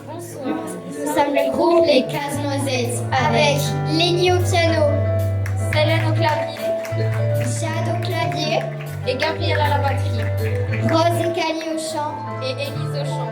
Bonsoir, nous sommes le groupe Les Casse-Noisettes avec Lenny au piano, Célène au clavier Jade au clavier, et Gabrielle à la batterie Rose et Cali au chant. et Élise au chant.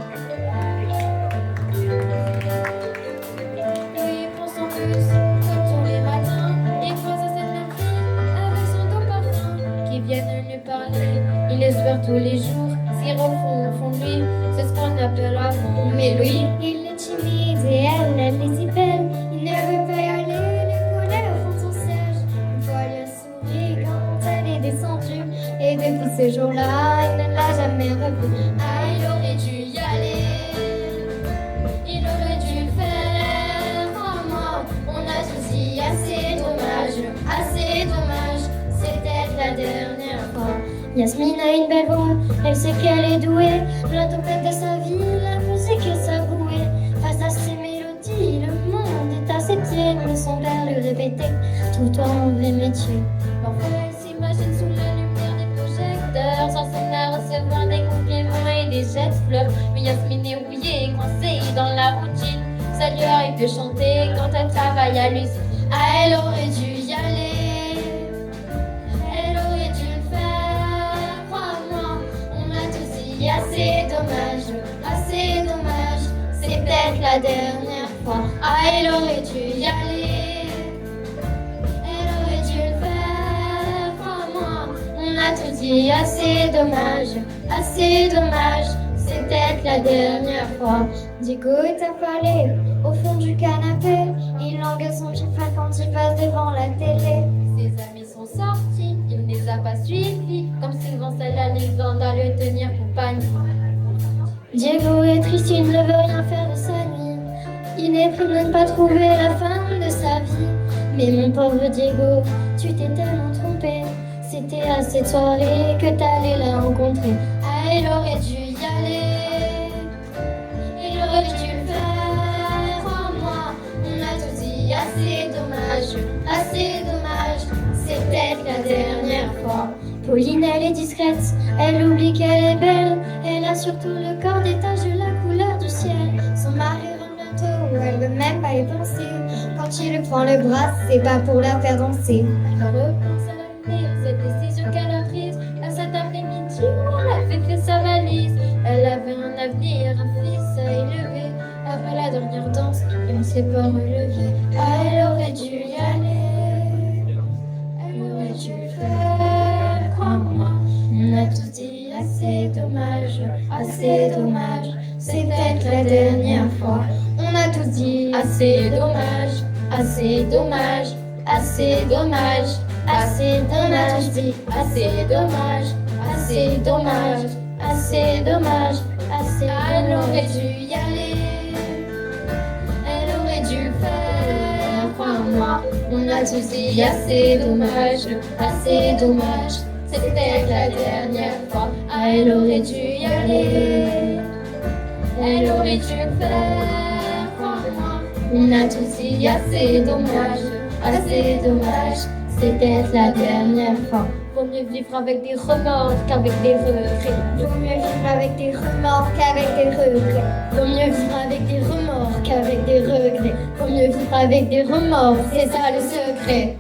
Nous y pensons tous, comme tous les matins, et croise cette même fille avec son doux parfum qui viennent lui parler. Il espère tous les jours, s'y refond au fond de lui, c'est ce qu'on appelle l'amour. Mais lui, Il est timide et elle les y belle. Il ne veut pas y aller, les collets au fond de son siège. Une fois lui a souri quand elle est descendue. Et depuis ce jour-là, il ne l'a jamais revue. ah, il aurait dû y aller, il aurait dû le faire. Crois-moi, on a tous dit assez dommage, c'est peut-être la dernière fois. Yasmine a une belle voix, elle sait qu'elle est douée. La tempête de sa vie, la musique est sa bouée. Face à ces mélodies, le monde est à ses pieds. Mais son père lui répétait tout en mauvais métier. Parfois elle s'imagine sous la lumière des projecteurs, sans son à recevoir des compliments et des jets de fleurs. Mais Yasmine est rouillée, coincée dans la routine. Ça lui aurait pu chanter quand elle travaille à l'usine. Ah, elle aurait dû y aller, elle aurait dû le faire. Crois-moi, on a tous dit assez dommage, c'est peut-être la dernière fois. Ah, elle aurait dû y aller, elle aurait dû le faire. Crois-moi, on a tout dit assez dommage, c'est peut-être la dernière fois. Diego est affalé au fond du canapé. Il engueule son petit frère quand il passe devant la télé. Ses amis sont sortis, il ne les a pas suivis. Comme souvent, c'est la légende à le tenir compagnie. Diego est triste, il ne veut rien faire de sa nuit. Il est pris de ne pas trouver la fin de sa vie. Mais mon pauvre Diego, tu t'es tellement trompé. C'était à cette soirée que t'allais la rencontrer. Ah, elle aurait dû y aller, il aurait dû le faire. Crois-moi, on a tout dit assez dommage, c'est peut-être la dernière fois. Pauline, elle est discrète, elle oublie qu'elle est belle. Elle a surtout le corps des taches de la couleur du ciel. Son mari rentre bientôt, elle veut même pas y penser. Quand il lui prend le bras, c'est pas pour la faire danser. Elle repense à l'avenir, cette décision qu'elle a prise. À cet après-midi où elle avait fait sa valise. Elle avait un avenir, un fils à élever. Après la dernière danse, elle ne s'est pas relevée. Ah, elle aurait dû y aller, elle aurait dû le faire. Crois-moi, on a tout dit assez dommage, c'est peut-être la dernière fois. On a tout dit assez dommage, assez dommage, on a tout dit assez dommage, elle aurait dû y aller, elle aurait dû le faire. Crois-moi, on a tous dit assez dommage, c'est peut-être la dernière fois. Ah, elle aurait dû y aller, elle aurait dû le faire. Crois-moi, on a tous dit assez dommage, c'est peut-être la dernière fois. Vaut mieux vivre avec des remords qu'avec des regrets. Vaut mieux vivre avec des remords qu'avec des regrets. Vaut mieux vivre avec des remords qu'avec des regrets. Vaut mieux vivre avec des remords, c'est ça le secret.